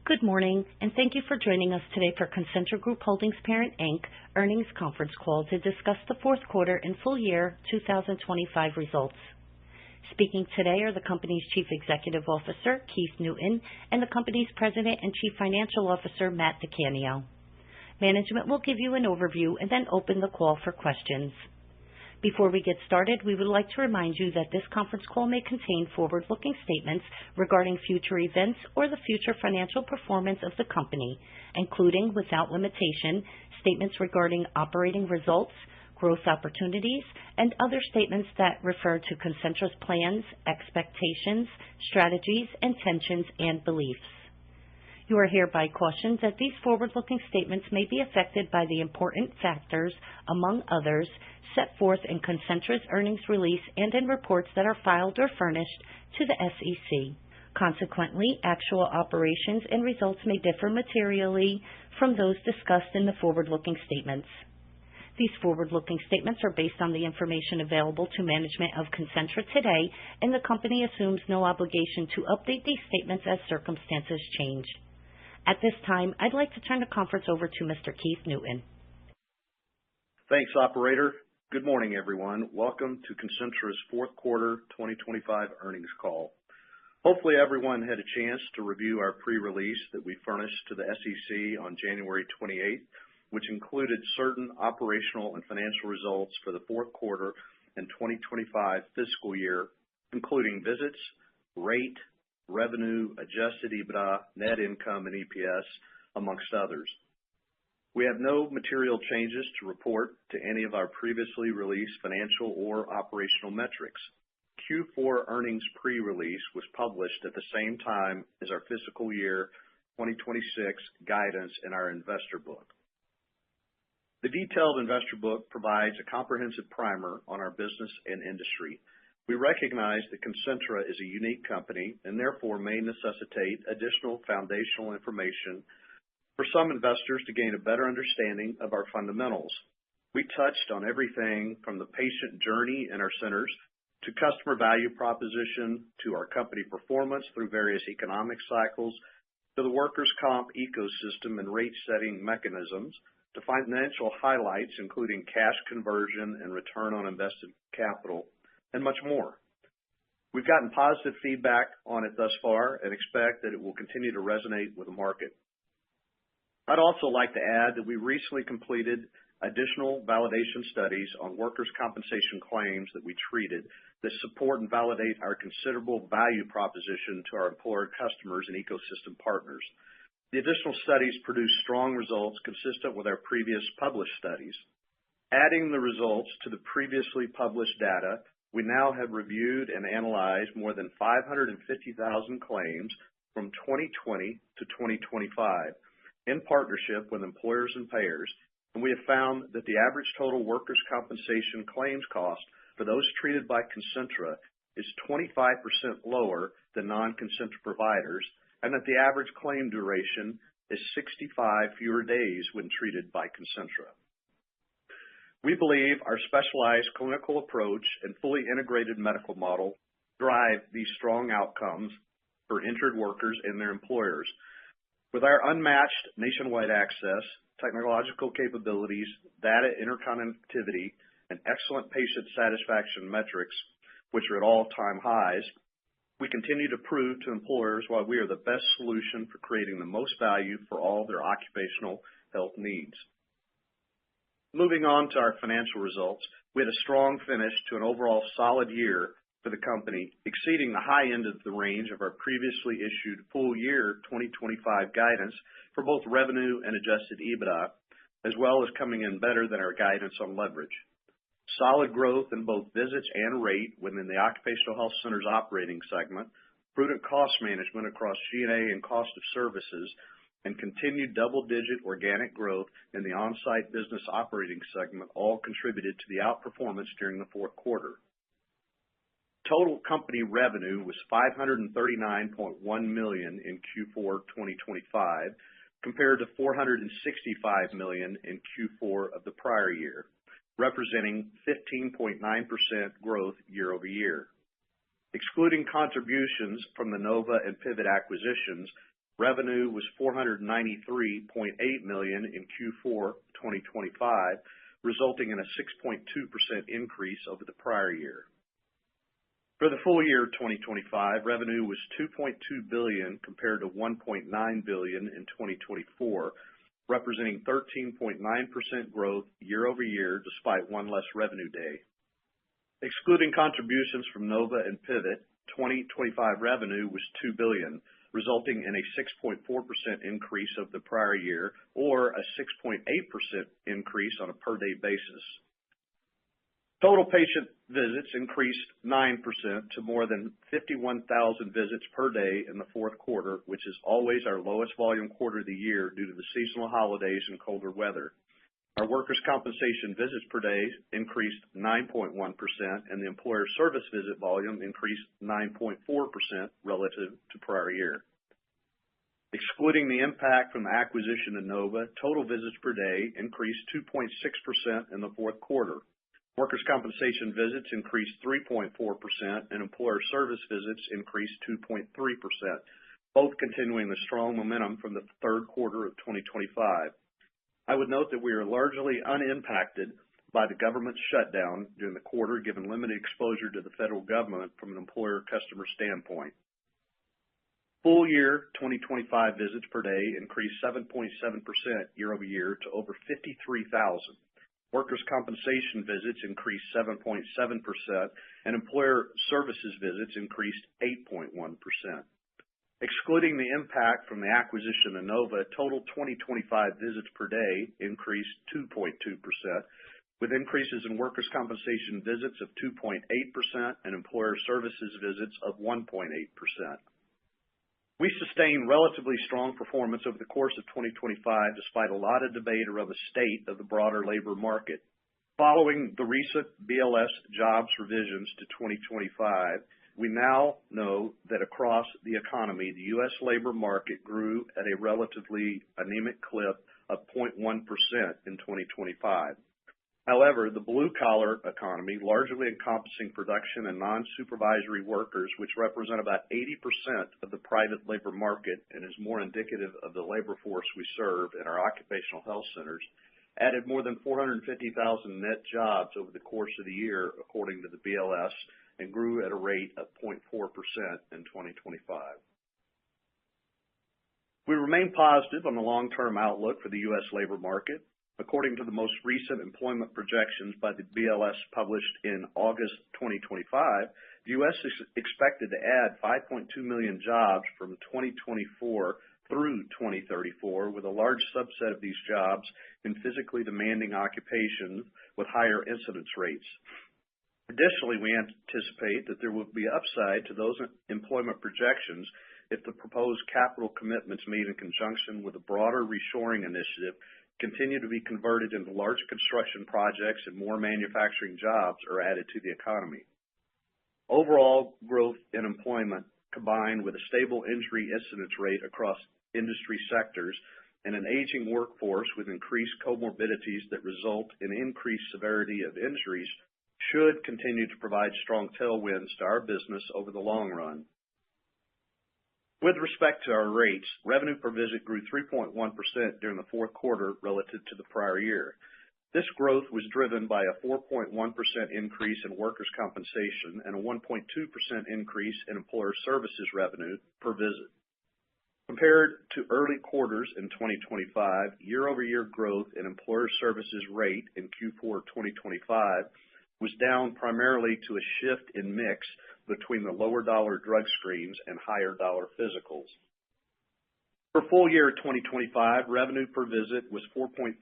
Good morning, and thank you for joining us today for Concentra Group Holdings Parent, Inc. earnings conference call to discuss the fourth quarter and full year 2025 results. Speaking today are the company's Chief Executive Officer, Keith Newton, and the company's President and Chief Financial Officer, Matt DiCanio. Management will give you an overview and then open the call for questions. Before we get started, we would like to remind you that this conference call may contain forward-looking statements regarding future events or the future financial performance of the company, including, without limitation, statements regarding operating results, growth opportunities, and other statements that refer to Concentra's plans, expectations, strategies, intentions, and beliefs. You are hereby cautioned that these forward-looking statements may be affected by the important factors, among others, set forth in Concentra's earnings release and in reports that are filed or furnished to the SEC. Consequently, actual operations and results may differ materially from those discussed in the forward-looking statements. These forward-looking statements are based on the information available to management of Concentra today, and the company assumes no obligation to update these statements as circumstances change. At this time, I'd like to turn the conference over to Mr. Keith Newton. Thanks, operator. Good morning, everyone. Welcome to Concentra's fourth quarter 2025 earnings call. Hopefully everyone had a chance to review our pre-release that we furnished to the SEC on January 28th, which included certain operational and financial results for the fourth quarter and 2025 fiscal year, including visits, rate, revenue, adjusted EBITDA, net income, and EPS, amongst others. We have no material changes to report to any of our previously released financial or operational metrics. Q4 earnings pre-release was published at the same time as our fiscal year 2026 guidance in our investor book. The detailed investor book provides a comprehensive primer on our business and industry. We recognize that Concentra is a unique company and therefore may necessitate additional foundational information for some investors to gain a better understanding of our fundamentals. We touched on everything from the patient journey in our centers to customer value proposition to our company performance through various economic cycles to the workers' comp ecosystem and rate-setting mechanisms to financial highlights including cash conversion and return on invested capital, and much more. We've gotten positive feedback on it thus far and expect that it will continue to resonate with the market. I'd also like to add that we recently completed additional validation studies on workers' compensation claims that we treated that support and validate our considerable value proposition to our employer customers and ecosystem partners. The additional studies produce strong results consistent with our previous published studies. Adding the results to the previously published data, we now have reviewed and analyzed more than 550,000 claims from 2020 to 2025 in partnership with employers and payers, and we have found that the average total workers' compensation claims cost for those treated by Concentra is 25% lower than non-Concentra providers, and that the average claim duration is 65 fewer days when treated by Concentra. We believe our specialized clinical approach and fully integrated medical model drive these strong outcomes for injured workers and their employers. With our unmatched nationwide access, technological capabilities, data interconnectivity, and excellent patient satisfaction metrics, which are at all-time highs, we continue to prove to employers why we are the best solution for creating the most value for all their occupational health needs. Moving on to our financial results, we had a strong finish to an overall solid year for the company, exceeding the high end of the range of our previously issued full year 2025 guidance for both revenue and adjusted EBITDA, as well as coming in better than our guidance on leverage. Solid growth in both visits and rate within the Occupational Health Centers operating segment, prudent cost management across G&A and cost of services, and continued double-digit organic growth in the on-site business operating segment all contributed to the outperformance during the fourth quarter. Total company revenue was $539.1 million in Q4 2025, compared to $465 million in Q4 of the prior year, representing 15.9% growth year over year. Excluding contributions from the Nova and Pivot acquisitions, Revenue was $493.8 million in Q4 2025, resulting in a 6.2% increase over the prior year. For the full year 2025, revenue was $2.2 billion compared to $1.9 billion in 2024, representing 13.9% growth year over year despite one less revenue day. Excluding contributions from Nova and Pivot, 2025 revenue was $2 billion, resulting in a 6.4% increase over the prior year, or a 6.8% increase on a per-day basis. Total patient visits increased 9% to more than 51,000 visits per day in the fourth quarter, which is always our lowest volume quarter of the year due to the seasonal holidays and colder weather. Our workers' compensation visits per day increased 9.1%, and the employer service visit volume increased 9.4% relative to prior year. Excluding the impact from the acquisition of Nova, total visits per day increased 2.6% in the fourth quarter. Workers' compensation visits increased 3.4%, and employer service visits increased 2.3%, both continuing the strong momentum from the third quarter of 2025. I would note that we are largely unimpacted by the government shutdown during the quarter, given limited exposure to the federal government from an employer-customer standpoint. Full year 2025 visits per day increased 7.7% year over year to over 53,000. Workers' compensation visits increased 7.7%, and employer services visits increased 8.1%. Excluding the impact from the acquisition of Nova, total 2025 visits per day increased 2.2%, with increases in workers' compensation visits of 2.8% and employer services visits of 1.8%. We sustained relatively strong performance over the course of 2025 despite a lot of debate around the state of the broader labor market. Following the recent BLS jobs revisions to 2025, we now know that across the economy, the U.S. labor market grew at a relatively anemic clip of 0.1% in 2025. However, the blue-collar economy, largely encompassing production and non-supervisory workers, which represent about 80% of the private labor market and is more indicative of the labor force we serve in our occupational health centers, added more than 450,000 net jobs over the course of the year, according to the BLS, and grew at a rate of 0.4% in 2025. We remain positive on the long-term outlook for the U.S. labor market. According to the most recent employment projections by the BLS published in August 2025, the U.S. is expected to add 5.2 million jobs from 2024 through 2034, with a large subset of these jobs in physically demanding occupations with higher incidence rates. Additionally, we anticipate that there will be upside to those employment projections if the proposed capital commitments made in conjunction with a broader reshoring initiative continue to be converted into large construction projects and more manufacturing jobs are added to the economy. Overall growth in employment, combined with a stable injury incidence rate across industry sectors and an aging workforce with increased comorbidities that result in increased severity of injuries, should continue to provide strong tailwinds to our business over the long run. With respect to our rates, revenue per visit grew 3.1% during the fourth quarter relative to the prior year. This growth was driven by a 4.1% increase in workers' compensation and a 1.2% increase in employer services revenue per visit. Compared to early quarters in 2025, year-over-year growth in employer services rate in Q4 2025 was down primarily to a shift in mix between the lower dollar drug screens and higher dollar physicals. For full year 2025, revenue per visit was 4.3%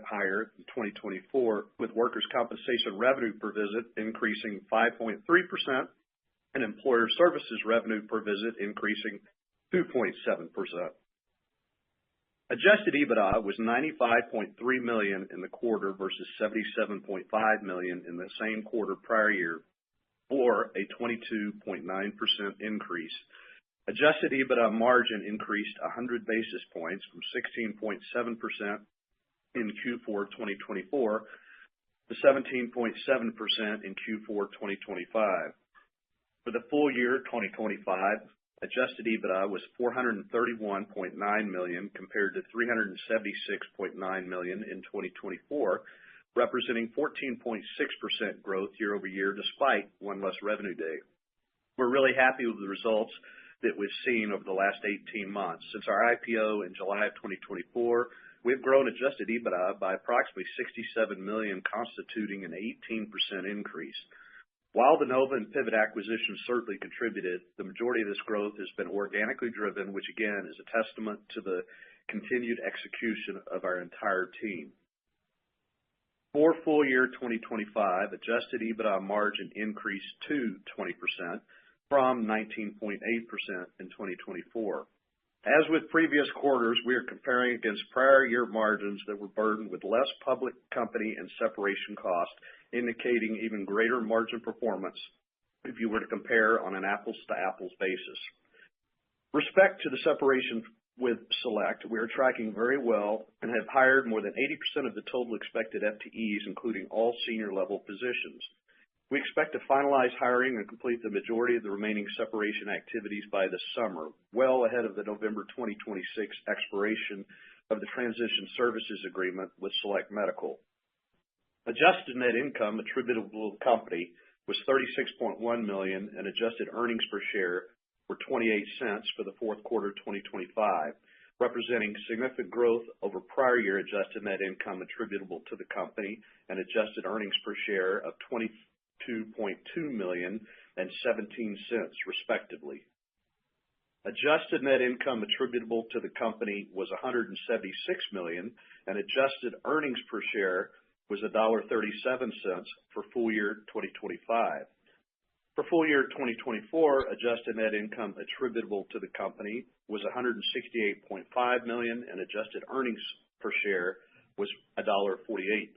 higher than 2024, with workers' compensation revenue per visit increasing 5.3% and employer services revenue per visit increasing 2.7%. Adjusted EBITDA was $95.3 million in the quarter versus $77.5 million in the same quarter prior year, or a 22.9% increase. Adjusted EBITDA margin increased 100 basis points from 16.7% in Q4 2024 to 17.7% in Q4 2025. For the full year 2025, Adjusted EBITDA was $431.9 million compared to $376.9 million in 2024, representing 14.6% growth year over year despite one less revenue day. We're really happy with the results that we've seen over the last 18 months. Since our IPO in July of 2024, we've grown adjusted EBITDA by approximately $67 million, constituting an 18% increase. While the Nova and Pivot acquisitions certainly contributed, the majority of this growth has been organically driven, which again is a testament to the continued execution of our entire team. For full year 2025, adjusted EBITDA margin increased to 20% from 19.8% in 2024. As with previous quarters, we are comparing against prior year margins that were burdened with less public company and separation costs, indicating even greater margin performance if you were to compare on an apples-to-apples basis. With respect to the separation with Select, we are tracking very well and have hired more than 80% of the total expected FTEs, including all senior-level positions. We expect to finalize hiring and complete the majority of the remaining separation activities by this summer, well ahead of the November 2026 expiration of the transition services agreement with Select Medical. Adjusted net income attributable to the company was $36.1 million, and adjusted earnings per share were 28 cents for the fourth quarter 2025, representing significant growth over prior year adjusted net income attributable to the company and adjusted earnings per share of $22.2 million and 17 cents, respectively. Adjusted net income attributable to the company was $176 million, and adjusted earnings per share was $1.37 for full year 2025. For full year 2024, adjusted net income attributable to the company was $168.5 million, and adjusted earnings per share was $1.48.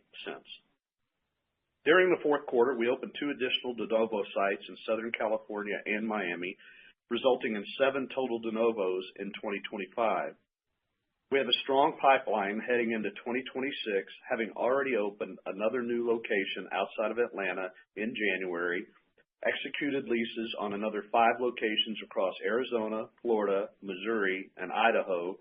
During the fourth quarter, we opened 2 additional de novo sites in Southern California and Miami, resulting in 7 total de novos in 2025. We have a strong pipeline heading into 2026, having already opened another new location outside of Atlanta in January, executed leases on another 5 locations across Arizona, Florida, Missouri, and Idaho,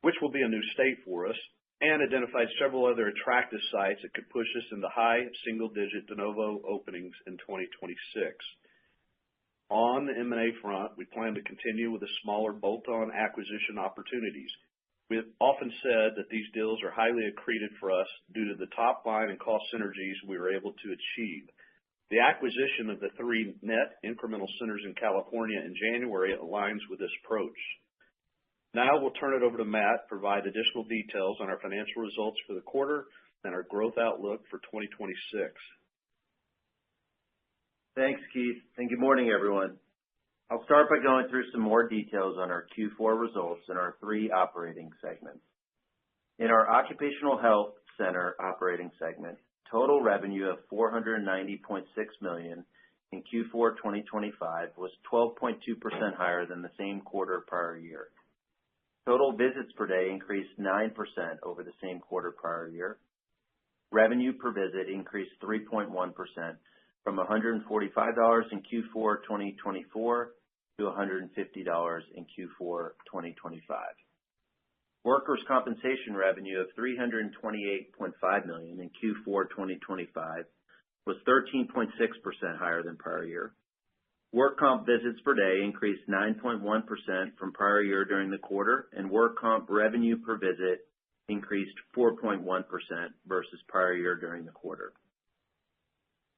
which will be a new state for us, and identified several other attractive sites that could push us into high single-digit de novo openings in 2026. On the M&A front, we plan to continue with the smaller bolt-on acquisition opportunities. We have often said that these deals are highly accretive for us due to the top line and cost synergies we were able to achieve. The acquisition of the 3 net incremental centers in California in January aligns with this approach. Now we'll turn it over to Matt to provide additional details on our financial results for the quarter and our growth outlook for 2026. Thanks, Keith, and good morning, everyone. I'll start by going through some more details on our Q4 results in our 3 operating segments. In our Occupational Health Center operating segment, total revenue of $490.6 million in Q4 2025 was 12.2% higher than the same quarter prior year. Total visits per day increased 9% over the same quarter prior year. Revenue per visit increased 3.1% from $145 in Q4 2024 to $150 in Q4 2025. Workers' compensation revenue of $328.5 million in Q4 2025 was 13.6% higher than prior year. Work comp visits per day increased 9.1% from prior year during the quarter, and work comp revenue per visit increased 4.1% versus prior year during the quarter.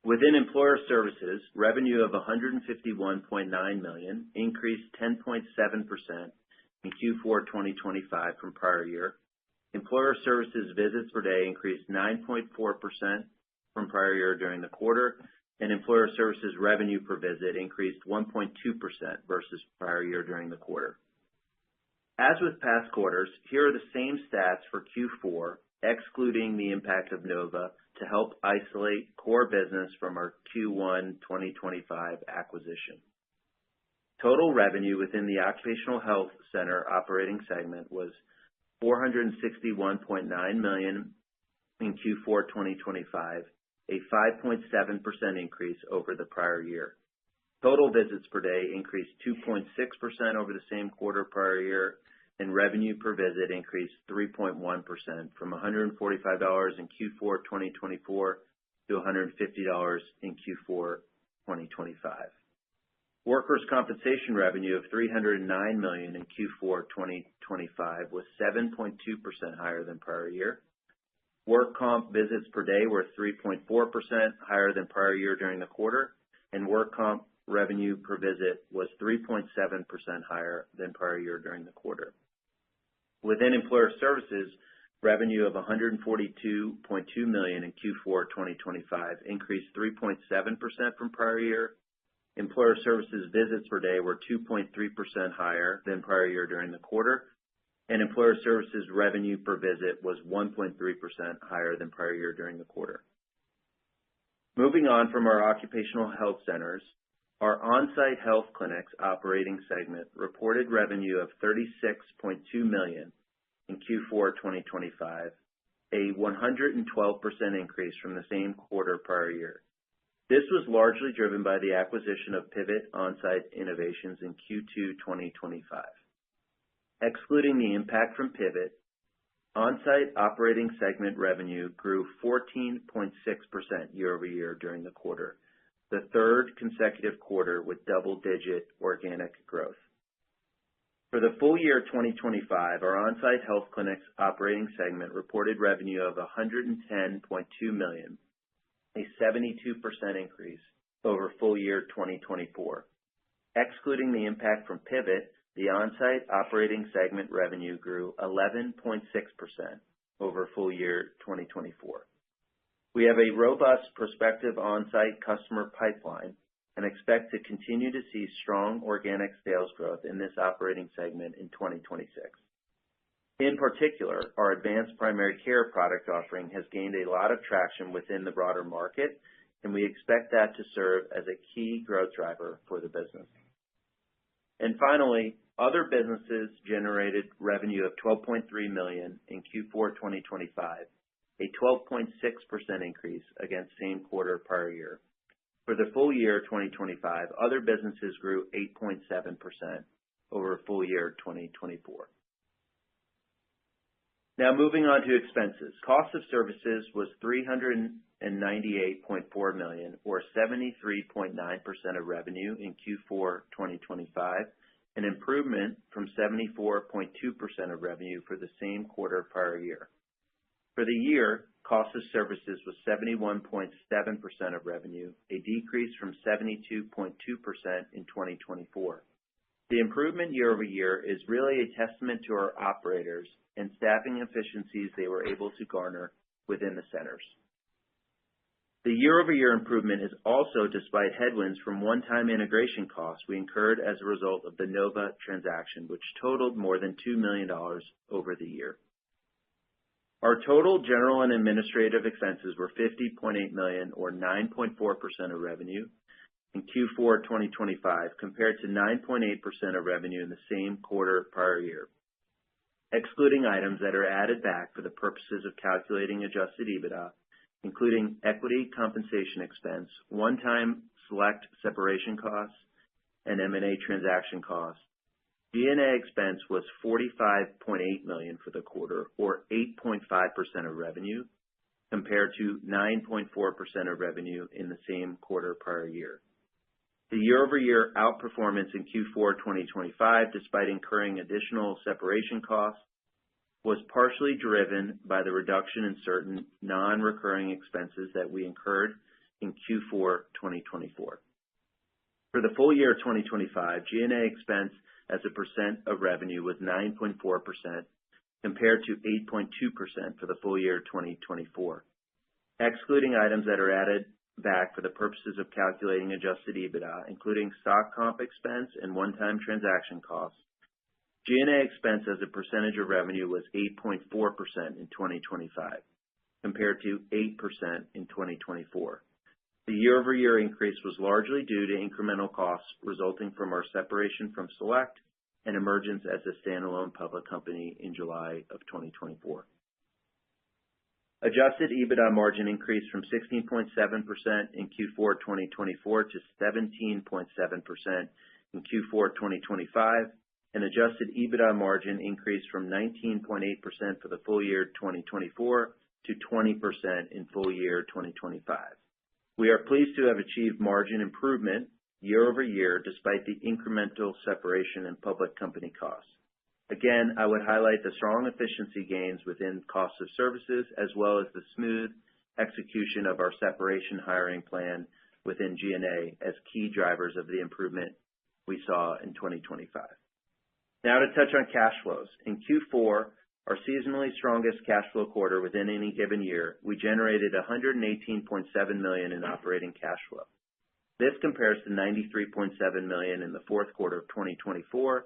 Within employer services, revenue of $151.9 million increased 10.7% in Q4 2025 from prior year. Employer services visits per day increased 9.4% from prior year during the quarter, and employer services revenue per visit increased 1.2% versus prior year during the quarter. As with past quarters, here are the same stats for Q4, excluding the impact of Nova, to help isolate core business from our Q1 2025 acquisition. Total revenue within the Occupational Health Center operating segment was $461.9 million in Q4 2025, a 5.7% increase over the prior year. Total visits per day increased 2.6% over the same quarter prior year, and revenue per visit increased 3.1% from $145 in Q4 2024 to $150 in Q4 2025. Workers' compensation revenue of $309 million in Q4 2025 was 7.2% higher than prior year. Work comp visits per day were 3.4% higher than prior year during the quarter, and work comp revenue per visit was 3.7% higher than prior year during the quarter. Within employer services, revenue of $142.2 million in Q4 2025 increased 3.7% from prior year. Employer services visits per day were 2.3% higher than prior year during the quarter, and employer services revenue per visit was 1.3% higher than prior year during the quarter. Moving on from our occupational health centers, our on-site health clinics operating segment reported revenue of $36.2 million in Q4 2025, a 112% increase from the same quarter prior year. This was largely driven by the acquisition of Pivot On-Site Innovations in Q2 2025. Excluding the impact from Pivot, on-site operating segment revenue grew 14.6% year-over-year during the quarter, the third consecutive quarter with double-digit organic growth. For the full year 2025, our on-site health clinics operating segment reported revenue of $110.2 million, a 72% increase over full year 2024. Excluding the impact from Pivot, the on-site operating segment revenue grew 11.6% over full year 2024. We have a robust prospective on-site customer pipeline and expect to continue to see strong organic sales growth in this operating segment in 2026. In particular, our advanced primary care product offering has gained a lot of traction within the broader market, and we expect that to serve as a key growth driver for the business. And finally, other businesses generated revenue of $12.3 million in Q4 2025, a 12.6% increase against same quarter prior year. For the full year 2025, other businesses grew 8.7% over full year 2024. Now moving on to expenses. Cost of services was $398.4 million, or 73.9% of revenue in Q4 2025, an improvement from 74.2% of revenue for the same quarter prior year. For the year, cost of services was 71.7% of revenue, a decrease from 72.2% in 2024. The improvement year over year is really a testament to our operators and staffing efficiencies they were able to garner within the centers. The year-over-year improvement is also despite headwinds from one-time integration costs we incurred as a result of the Nova transaction, which totaled more than $2 million over the year. Our total general and administrative expenses were $50.8 million, or 9.4% of revenue in Q4 2025, compared to 9.8% of revenue in the same quarter prior year. Excluding items that are added back for the purposes of calculating adjusted EBITDA, including equity compensation expense, one-time select separation costs, and M&A transaction costs, G&A expense was $45.8 million for the quarter, or 8.5% of revenue, compared to 9.4% of revenue in the same quarter prior year. The year-over-year outperformance in Q4 2025, despite incurring additional separation costs, was partially driven by the reduction in certain non-recurring expenses that we incurred in Q4 2024. For the full year 2025, G&A expense as a percent of revenue was 9.4%, compared to 8.2% for the full year 2024. Excluding items that are added back for the purposes of calculating adjusted EBITDA, including stock comp expense and one-time transaction costs, G&A expense as a percentage of revenue was 8.4% in 2025, compared to 8% in 2024. The year-over-year increase was largely due to incremental costs resulting from our separation from Select and emergence as a standalone public company in July of 2024. Adjusted EBITDA margin increased from 16.7% in Q4 2024 to 17.7% in Q4 2025, and adjusted EBITDA margin increased from 19.8% for the full year 2024 to 20% in full year 2025. We are pleased to have achieved margin improvement year-over-year despite the incremental separation and public company costs. Again, I would highlight the strong efficiency gains within cost of services as well as the smooth execution of our separation hiring plan within G&A as key drivers of the improvement we saw in 2025. Now to touch on cash flows. In Q4, our seasonally strongest cash flow quarter within any given year, we generated $118.7 million in operating cash flow. This compares to $93.7 million in the fourth quarter of 2024,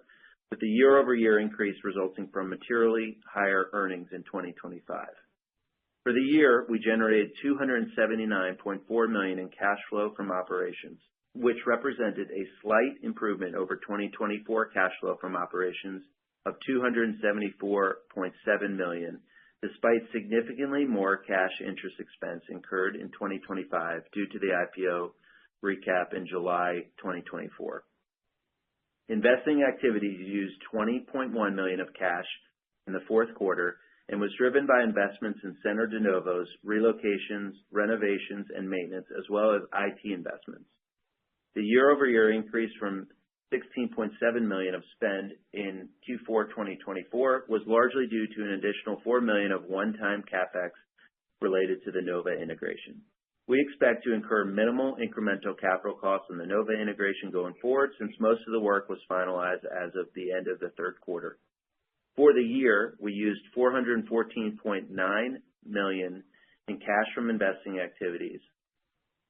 with the year-over-year increase resulting from materially higher earnings in 2025. For the year, we generated $279.4 million in cash flow from operations, which represented a slight improvement over 2024 cash flow from operations of $274.7 million, despite significantly more cash interest expense incurred in 2025 due to the IPO recap in July 2024. Investing activities used $20.1 million of cash in the fourth quarter and was driven by investments in center de novos, relocations, renovations, and maintenance, as well as IT investments. The year-over-year increase from $16.7 million of spend in Q4 2024 was largely due to an additional $4 million of one-time CapEx related to the Nova integration. We expect to incur minimal incremental capital costs on the Nova integration going forward, since most of the work was finalized as of the end of the third quarter. For the year, we used $414.9 million in cash from investing activities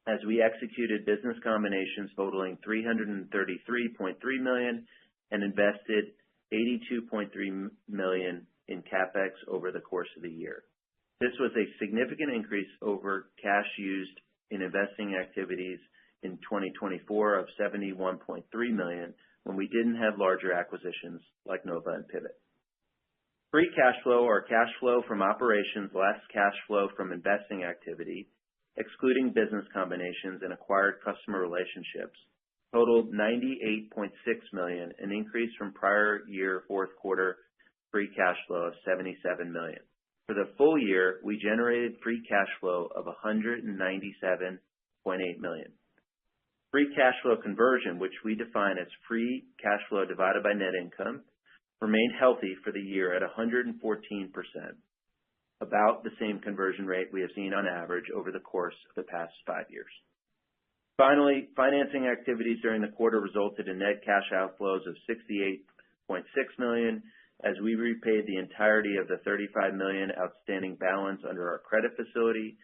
as we executed business combinations totaling $333.3 million and invested $82.3 million in CapEx over the course of the year. This was a significant increase over cash used in investing activities in 2024 of $71.3 million when we didn't have larger acquisitions like Nova and Pivot. Free cash flow, or cash flow from operations less cash flow from investing activity, excluding business combinations and acquired customer relationships, totaled $98.6 million, an increase from prior year fourth quarter free cash flow of $77 million. For the full year, we generated free cash flow of $197.8 million. Free cash flow conversion, which we define as free cash flow divided by net income, remained healthy for the year at 114%, about the same conversion rate we have seen on average over the course of the past 5 years. Finally, financing activities during the quarter resulted in net cash outflows of $68.6 million, as we repaid the entirety of the $35 million outstanding balance under our credit facility,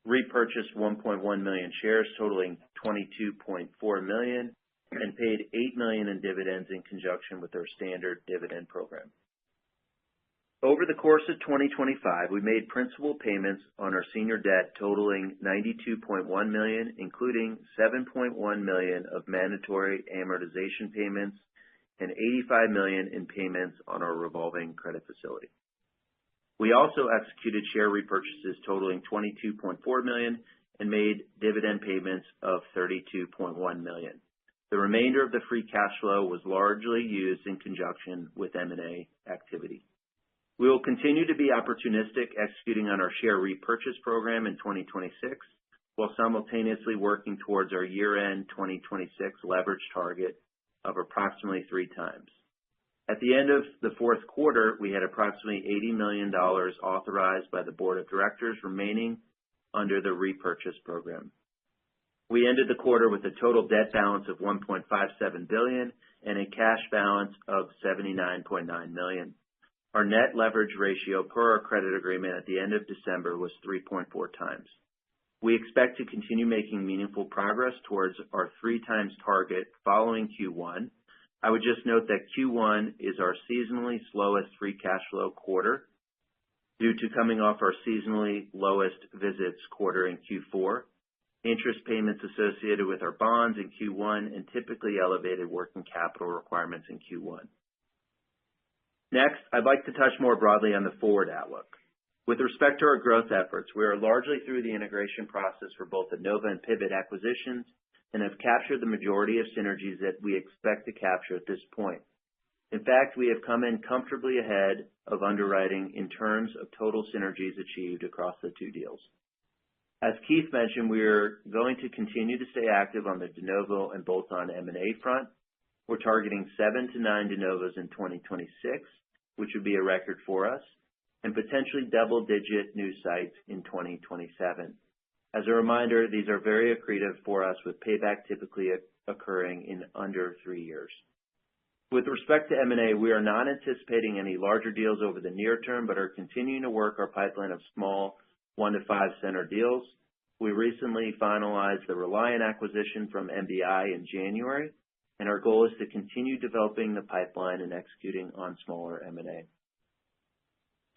repurchased 1.1 million shares totaling $22.4 million, and paid $8 million in dividends in conjunction with our standard dividend program. Over the course of 2025, we made principal payments on our senior debt totaling $92.1 million, including $7.1 million of mandatory amortization payments and $85 million in payments on our revolving credit facility. We also executed share repurchases totaling $22.4 million and made dividend payments of $32.1 million. The remainder of the free cash flow was largely used in conjunction with M&A activity. We will continue to be opportunistic executing on our share repurchase program in 2026, while simultaneously working towards our year-end 2026 leverage target of approximately 3 times. At the end of the fourth quarter, we had approximately $80 million authorized by the board of directors remaining under the repurchase program. We ended the quarter with a total debt balance of $1.57 billion and a cash balance of $79.9 million. Our net leverage ratio per our credit agreement at the end of December was 3.4 times. We expect to continue making meaningful progress towards our 3 times target following Q1. I would just note that Q1 is our seasonally slowest free cash flow quarter due to coming off our seasonally lowest visits quarter in Q4, interest payments associated with our bonds in Q1, and typically elevated working capital requirements in Q1. Next, I'd like to touch more broadly on the forward outlook. With respect to our growth efforts, we are largely through the integration process for both the Nova and Pivot acquisitions and have captured the majority of synergies that we expect to capture at this point. In fact, we have come in comfortably ahead of underwriting in terms of total synergies achieved across the two deals. As Keith mentioned, we are going to continue to stay active on the de novo and bolt-on M&A front. We're targeting 7 to 9 de novos in 2026, which would be a record for us, and potentially double-digit new sites in 2027. As a reminder, these are very accretive for us, with payback typically occurring in under 3 years. With respect to M&A, we are not anticipating any larger deals over the near term, but are continuing to work our pipeline of small 1 to 5 center deals. We recently finalized the Reliant acquisition from MBI in January, and our goal is to continue developing the pipeline and executing on smaller M&A.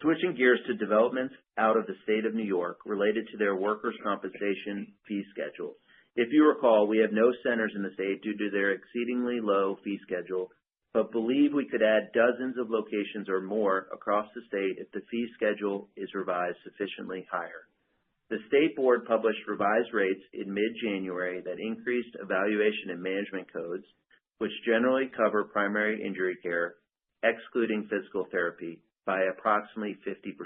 Switching gears to developments out of the state of New York related to their workers' compensation fee schedule. If you recall, we have no centers in the state due to their exceedingly low fee schedule, but believe we could add dozens of locations or more across the state if the fee schedule is revised sufficiently higher. The state board published revised rates in mid-January that increased evaluation and management codes, which generally cover primary injury care, excluding physical therapy, by approximately 50%.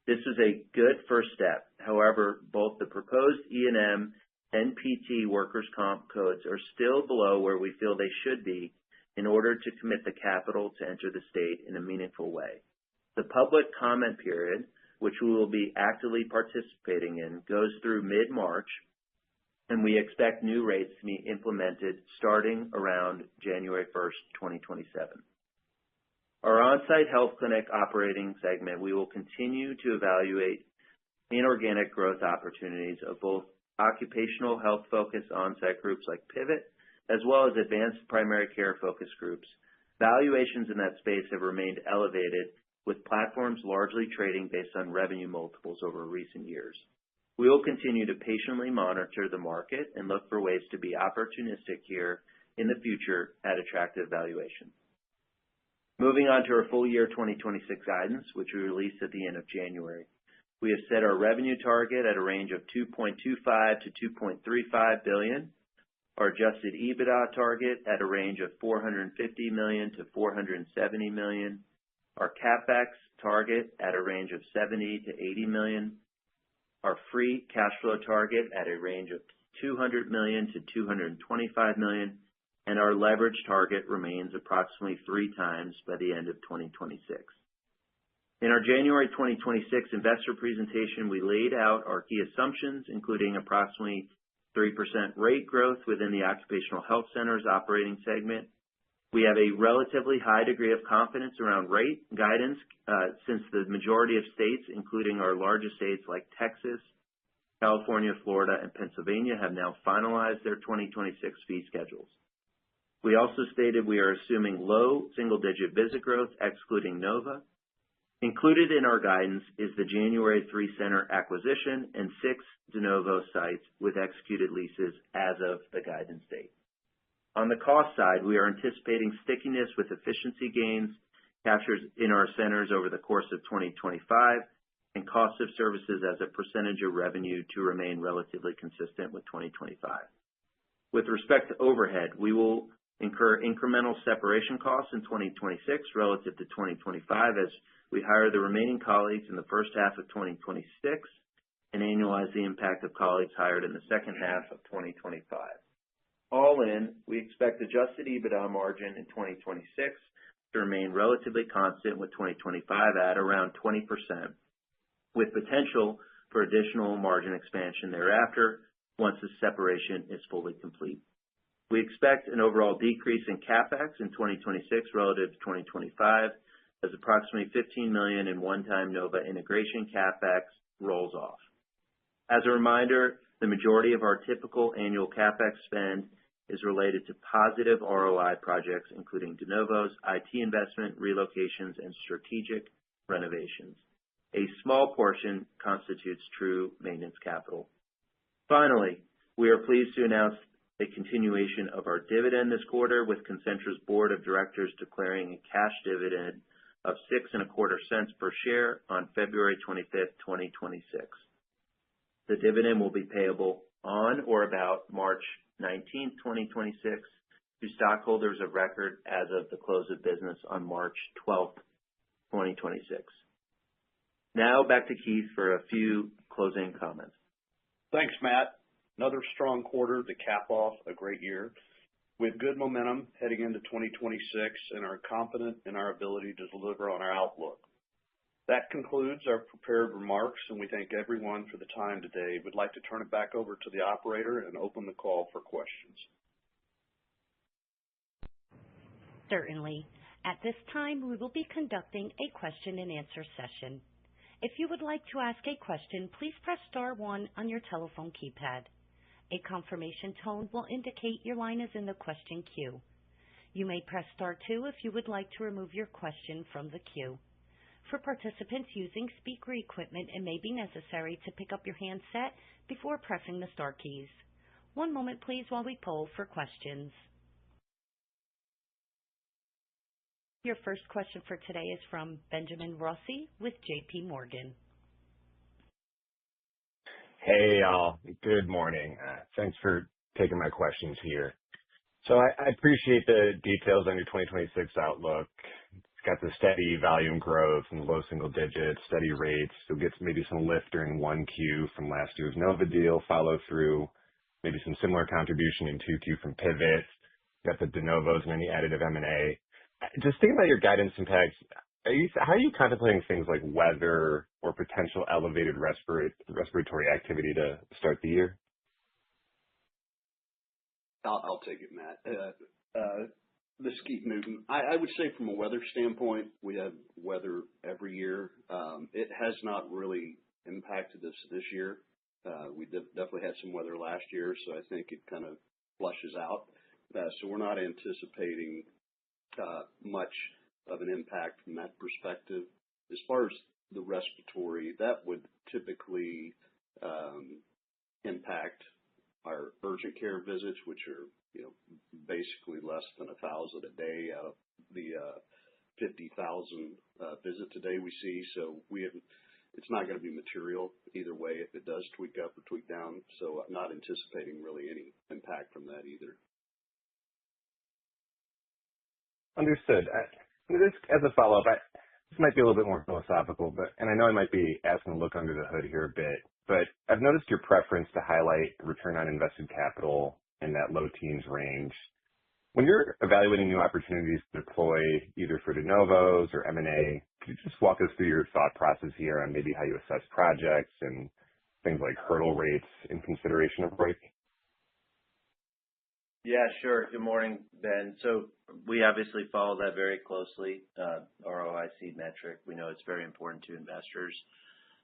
This is a good first step. However, both the proposed E&M and PT workers' comp codes are still below where we feel they should be in order to commit the capital to enter the state in a meaningful way. The public comment period, which we will be actively participating in, goes through mid-March, and we expect new rates to be implemented starting around January 1st, 2027. Our on-site health clinic operating segment, we will continue to evaluate inorganic growth opportunities of both occupational health-focused on-site groups like Pivot, as well as advanced primary care focus groups. Valuations in that space have remained elevated, with platforms largely trading based on revenue multiples over recent years. We will continue to patiently monitor the market and look for ways to be opportunistic here in the future at attractive valuations. Moving on to our full year 2026 guidance, which we released at the end of January. We have set our revenue target at a range of $2.25 to $2.35 billion, our adjusted EBITDA target at a range of $450 million to $470 million, our CapEx target at a range of $70 to $80 million, our free cash flow target at a range of $200 million to $225 million, and our leverage target remains approximately 3 times by the end of 2026. In our January 2026 investor presentation, we laid out our key assumptions, including approximately 3% rate growth within the occupational health centers operating segment. We have a relatively high degree of confidence around rate guidance since the majority of states, including our largest states like Texas, California, Florida, and Pennsylvania, have now finalized their 2026 fee schedules. We also stated we are assuming low single-digit visit growth, excluding Nova. Included in our guidance is the January 3-center acquisition and 6 de novo sites with executed leases as of the guidance date. On the cost side, we are anticipating stickiness with efficiency gains captured in our centers over the course of 2025 and cost of services as a percentage of revenue to remain relatively consistent with 2025. With respect to overhead, we will incur incremental separation costs in 2026 relative to 2025 as we hire the remaining colleagues in the first half of 2026 and annualize the impact of colleagues hired in the second half of 2025. All in, we expect adjusted EBITDA margin in 2026 to remain relatively constant with 2025 at around 20%, with potential for additional margin expansion thereafter once the separation is fully complete. We expect an overall decrease in CapEx in 2026 relative to 2025 as approximately $15 million in one-time Nova integration CapEx rolls off. As a reminder, the majority of our typical annual CapEx spend is related to positive ROI projects, including de novos, IT investment, relocations, and strategic renovations. A small portion constitutes true maintenance capital. Finally, we are pleased to announce a continuation of our dividend this quarter, with Concentra's board of directors declaring a cash dividend of 6.25 cents per share on February 25th, 2026. The dividend will be payable on or about March 19th, 2026 to stockholders of record as of the close of business on March 12th, 2026. Now back to Keith for a few closing comments. Thanks, Matt. Another strong quarter to cap off a great year. We have good momentum heading into 2026 and are confident in our ability to deliver on our outlook. That concludes our prepared remarks, and we thank everyone for the time today. We'd like to turn it back over to the operator and open the call for questions. Certainly. At this time, we will be conducting a question-and-answer session. If you would like to ask a question, please press star 1 on your telephone keypad. A confirmation tone will indicate your line is in the question queue. You may press star 2 if you would like to remove your question from the queue. For participants using speaker equipment, it may be necessary to pick up your handset before pressing the star keys. One moment, please, while we poll for questions. Your first question for today is from Benjamin Rossi with J.P. Morgan. Hey, y'all. Good morning. Thanks for taking my questions here. So I appreciate the details on your 2026 outlook. It's got the steady volume growth and low single digits, steady rates. You'll get maybe some lift during 1Q from last year's Nova deal, follow through, maybe some similar contribution in 2Q from Pivot. Got the de novos and any additive M&A. Just thinking about your guidance impacts, how are you contemplating things like weather or potential elevated respiratory activity to start the year? I'll take it, Matt. This is Keith Newton. I would say from a weather standpoint, we have weather every year. It has not really impacted us this year. We definitely had some weather last year, so I think it kind of flushes out. So we're not anticipating much of an impact from that perspective. As far as the respiratory, that would typically impact our urgent care visits, which are basically less than 1,000 a day out of the 50,000 visits a day we see. So it's not going to be material either way if it does tweak up or tweak down. So I'm not anticipating really any impact from that either. Understood. Just as a follow-up, this might be a little bit more philosophical, and I know I might be asking to look under the hood here a bit, but I've noticed your preference to highlight return on invested capital in that low teens range. When you're evaluating new opportunities to deploy either for de novos or M&A, could you just walk us through your thought process here on maybe how you assess projects and things like hurdle rates in consideration of ROIC? Yeah, sure. Good morning, Ben. So we obviously follow that very closely, ROIC metric. We know it's very important to investors.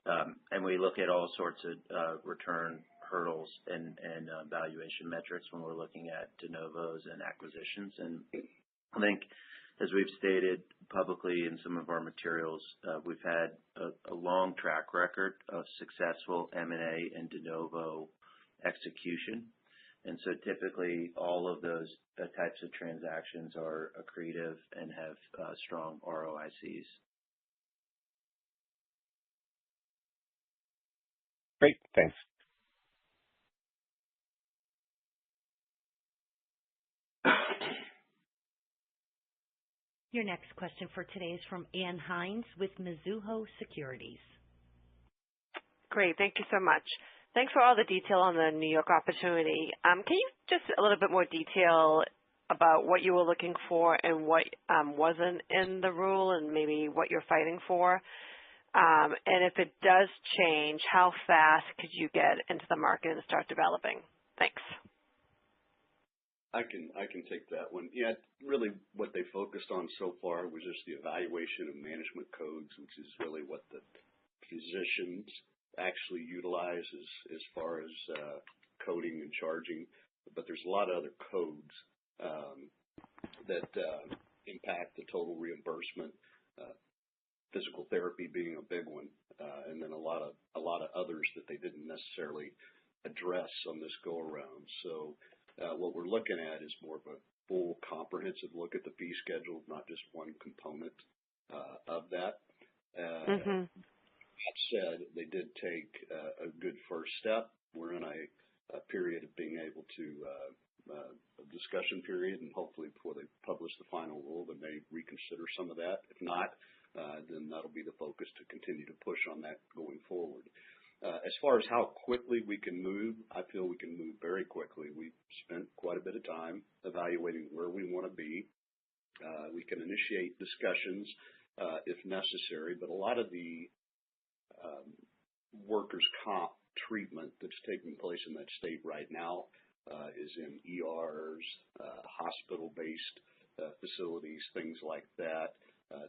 And we look at all sorts of return hurdles and valuation metrics when we're looking at de novos and acquisitions. And I think, as we've stated publicly in some of our materials, we've had a long track record of successful M&A and de novo execution. And so typically all of those types of transactions are accretive and have strong ROICs. Great. Thanks. Your next question for today is from Ann Hynes with Mizuho Securities. Great. Thank you so much. Thanks for all the detail on the New York opportunity. Can you just a little bit more detail about what you were looking for and what wasn't in the rule and maybe what you're fighting for? And if it does change, how fast could you get into the market and start developing? Thanks. I can take that one. Yeah, really what they focused on so far was just the evaluation of management codes, which is really what the physicians actually utilize as far as coding and charging. But there's a lot of other codes that impact the total reimbursement, physical therapy being a big one, and then a lot of others that they didn't necessarily address on this go around. So what we're looking at is more of a full comprehensive look at the fee schedule, not just one component. of that. Mhm. That said, they did take a good first step. We're in a period of being able to a discussion period, and hopefully before they publish the final rule, they may reconsider some of that. If not, then that'll be the focus to continue to push on that going forward. As far as how quickly we can move, I feel we can move very quickly. We've spent quite a bit of time evaluating where we want to be. We can initiate discussions if necessary, but a lot of the workers' comp treatment that's taking place in that state right now is in ERs, hospital-based facilities, things like that.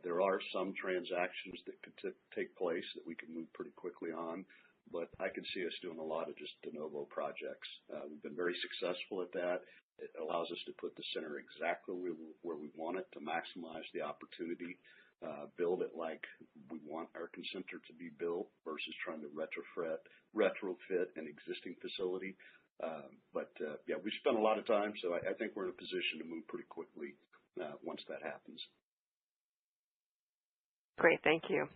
There are some transactions that could take place that we can move pretty quickly on, but I could see us doing a lot of just de novo projects. We've been very successful at that. It allows us to put the center exactly where we want it to maximize the opportunity, build it like we want our Concentra to be built versus trying to retrofit an existing facility. Yeah, we spent a lot of time, so I think we're in a position to move pretty quickly once that happens. Great, thank you.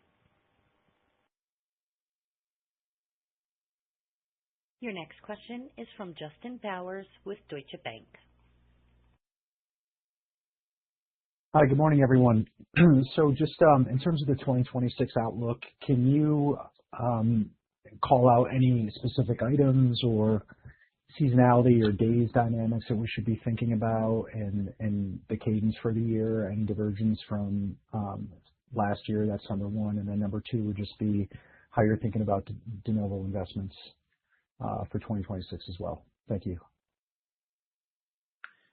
Your next question is from Justin Bowers with Deutsche Bank. Hi, good morning, everyone. So just in terms of the 2026 outlook, can you call out any specific items or seasonality or days dynamics that we should be thinking about and the cadence for the year and divergence from last year? That's number one. And then number two would just be how you're thinking about de novo investments for 2026 as well. Thank you.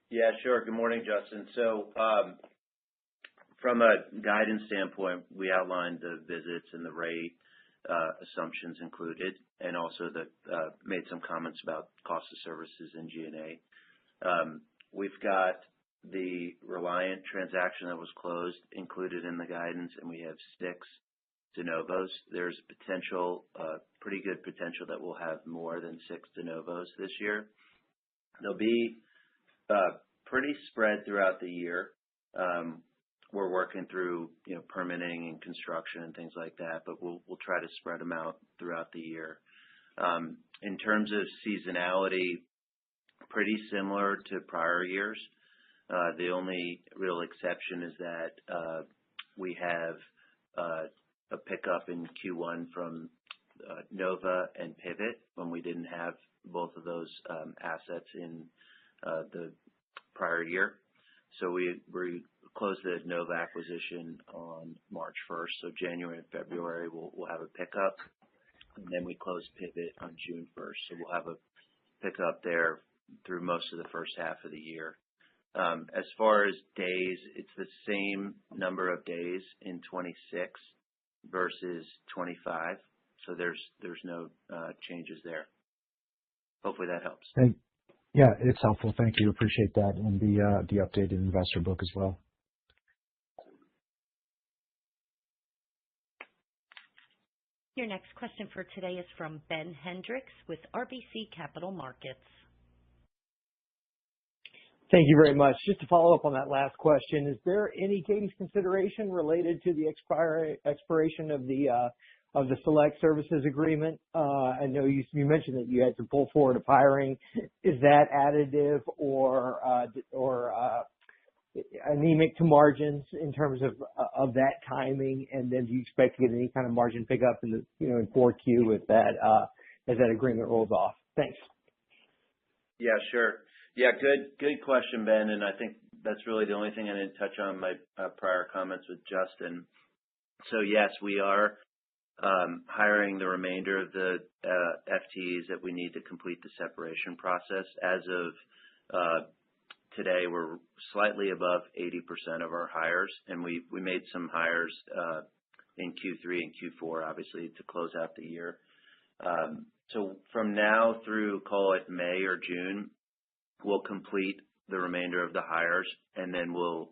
Yeah, sure. Good morning, Justin. So from a guidance standpoint, we outlined the visits and the rate assumptions included, and also made some comments about cost of services and G&A. We've got the Reliant transaction that was closed included in the guidance, and we have 6 de novos. There's potential, pretty good potential that we'll have more than 6 de novos this year. They'll be pretty spread throughout the year. We're working through, permitting and construction and things like that, but we'll try to spread them out throughout the year. In terms of seasonality, pretty similar to prior years. The only real exception is that we have a pickup in Q1 from Nova and Pivot when we didn't have both of those assets in the prior year. So we closed the Nova acquisition on March 1st. So January and February we'll have a pickup, and then we close Pivot on June 1st. So we'll have a pickup there through most of the first half of the year. As far as days, it's the same number of days in 26 versus 25. So there's no changes there. Hopefully that helps. Yeah, it's helpful. Thank you. Appreciate that, and the updated investor book as well. Your next question for today is from Ben Hendricks with RBC Capital Markets. Thank you very much. Just to follow up on that last question, is there any cadence consideration related to the expiration of the Select Services agreement? I know you mentioned that you had to pull forward of hiring. Is that additive or anemic to margins in terms of that timing? And then do you expect to get any kind of margin pickup in in 4Q with that as that agreement rolls off? Thanks. Yeah, sure. Yeah, good question, Ben. And I think that's really the only thing I didn't touch on in my prior comments with Justin. So yes, we are hiring the remainder of the FTEs that we need to complete the separation process. As of today, we're slightly above 80% of our hires, and we made some hires in Q3 and Q4, obviously, to close out the year. So from now through, call it May or June, we'll complete the remainder of the hires, and then we'll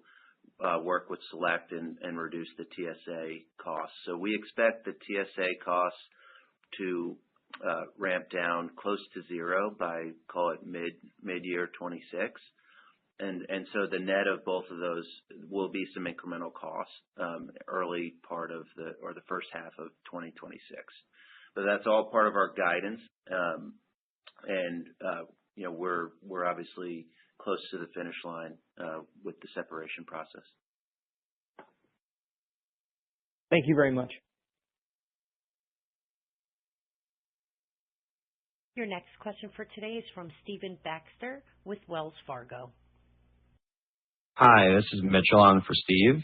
work with Select and reduce the TSA costs. So we expect the TSA costs to ramp down close to zero by, call it mid-year 26. And so the net of both of those will be some incremental costs early part of the first half of 2026. But that's all part of our guidance. And we're obviously close to the finish line with the separation process. Thank you very much. Your next question for today is from Stephen Baxter with Wells Fargo. Hi, this is Mitchell on for Steve.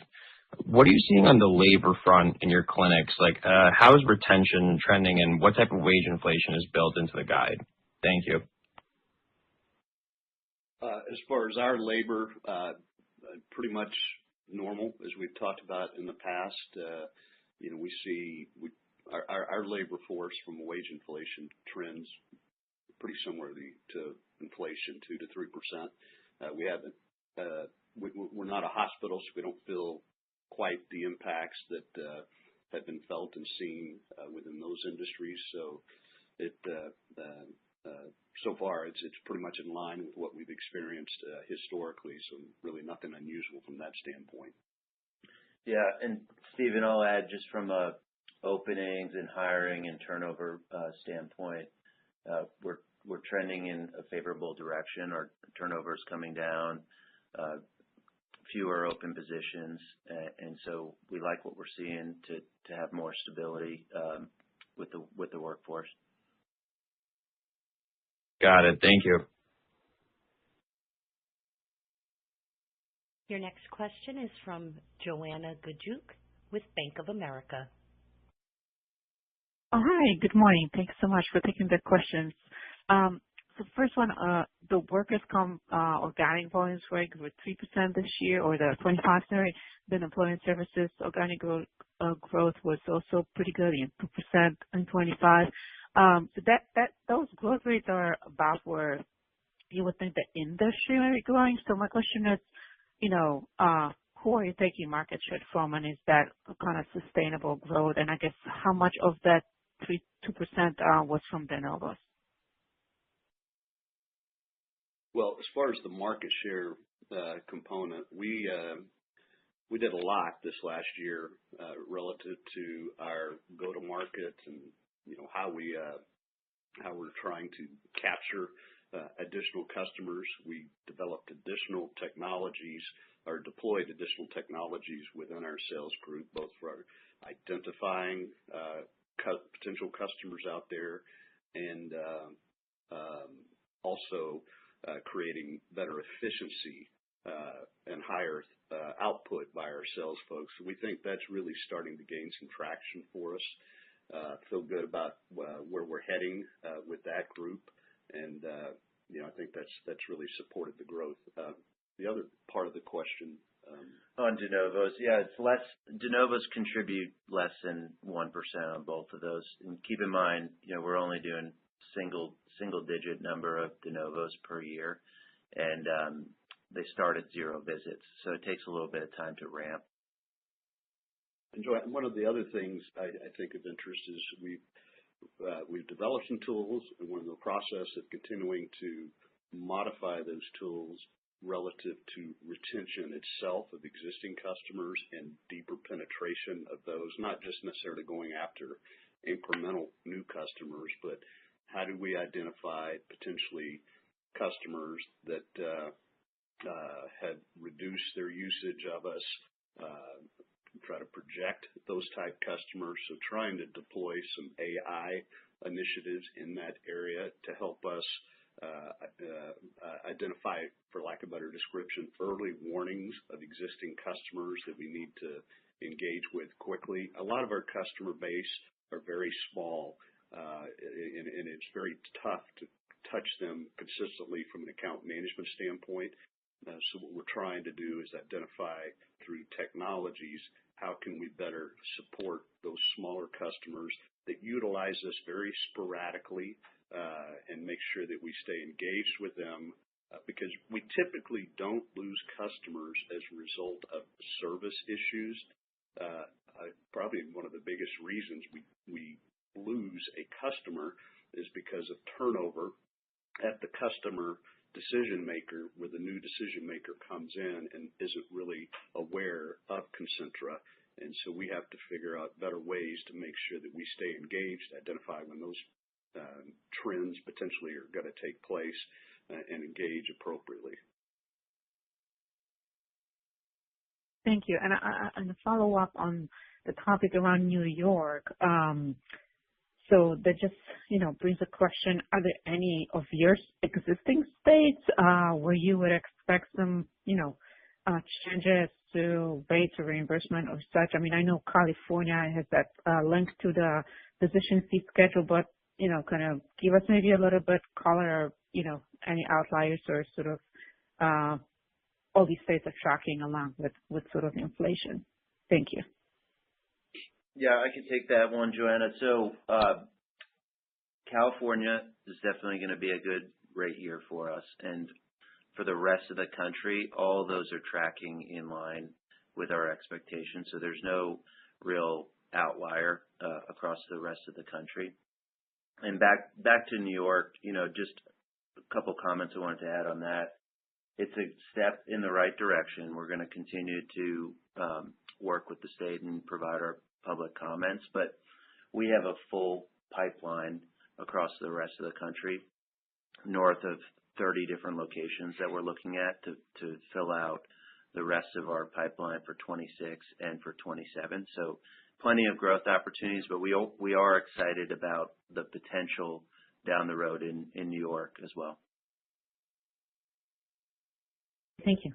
What are you seeing on the labor front in your clinics? Like, how is retention trending, and what type of wage inflation is built into the guide? Thank you. As far as our labor, pretty much normal, as we've talked about in the past. We see our labor force from wage inflation trends pretty similarly to inflation, 2 to 3%. We haven't. We're not a hospital, so we don't feel quite the impacts that have been felt and seen within those industries. So so far it's pretty much in line with what we've experienced historically. So really nothing unusual from that standpoint. Yeah, and Stephen, I'll add just from a openings and hiring and turnover standpoint, we're trending in a favorable direction. Our turnover is coming down. Fewer open positions, and so we like what we're seeing to have more stability with the workforce. Got it. Thank you. Your next question is from Joanna Gajuk with Bank of America. Oh, hi. Good morning. Thanks so much for taking the questions. So first one, the workers' comp organic volumes rate grew 3% this year, or the 25, sorry. Then employment services organic growth was also pretty good, 2% in 25. So those growth rates are about where you would think the industry might be growing. So my question is, who are you taking market share from, and is that a kind of sustainable growth? And I guess how much of that 2% was from de novos? Well, as far as the market share component, we did a lot this last year relative to our go-to-market and how we're trying to capture additional customers. We developed additional technologies or deployed additional technologies within our sales group, both for identifying potential customers out there and also creating better efficiency and higher output by our sales folks. So we think that's really starting to gain some traction for us. Feel good about where we're heading with that group, and I think that's really supported the growth. The other part of the question on de novos, yeah, it's less. De novos contribute less than 1% on both of those. And keep in mind, we're only doing single digit number of de novos per year, and they start at 0 visits, so it takes a little bit of time to ramp. And Joanne, one of the other things I think of interest is we've developed some tools, and we're in the process of continuing to modify those tools relative to retention itself of existing customers and deeper penetration of those, not just necessarily going after incremental new customers, but how do we identify potentially customers that had reduced their usage of us, try to project those type customers. So trying to deploy some AI initiatives in that area to help us identify, for lack of a better description, early warnings of existing customers that we need to engage with quickly. A lot of our customer base are very small, and it's very tough to touch them consistently from an account management standpoint. So what we're trying to do is identify through technologies how can we better support those smaller customers that utilize us very sporadically and make sure that we stay engaged with them because we typically don't lose customers as a result of service issues. Probably one of the biggest reasons we lose a customer is because of turnover at the customer decision maker where the new decision maker comes in and isn't really aware of Concentra. And so we have to figure out better ways to make sure that we stay engaged, identify when those trends potentially are going to take place, and engage appropriately. Thank you. And a follow-up on the topic around New York. So that just, brings a question, are there any of your existing states where you would expect some, changes to rates or reimbursement or such? I mean, I know California has that link to the physician fee schedule, but, kind of give us maybe a little bit color, any outliers or sort of all these states are tracking along with sort of inflation. Thank you. Yeah, I can take that one, Joanna. So California is definitely going to be a good rate year for us. And for the rest of the country, all of those are tracking in line with our expectations. So there's no real outlier across the rest of the country. And back to New York, just a couple comments I wanted to add on that. It's a step in the right direction. We're going to continue to work with the state and provide our public comments, but we have a full pipeline across the rest of the country, north of 30 different locations that we're looking at to fill out the rest of our pipeline for 26 and for 27. So plenty of growth opportunities, but we are excited about the potential down the road in New York as well. Thank you.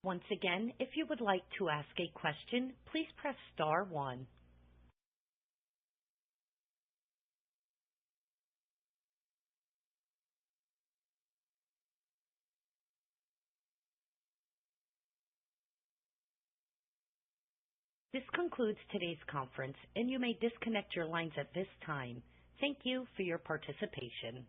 Once again, if you would like to ask a question, please press star 1. This concludes today's conference, and you may disconnect your lines at this time. Thank you for your participation.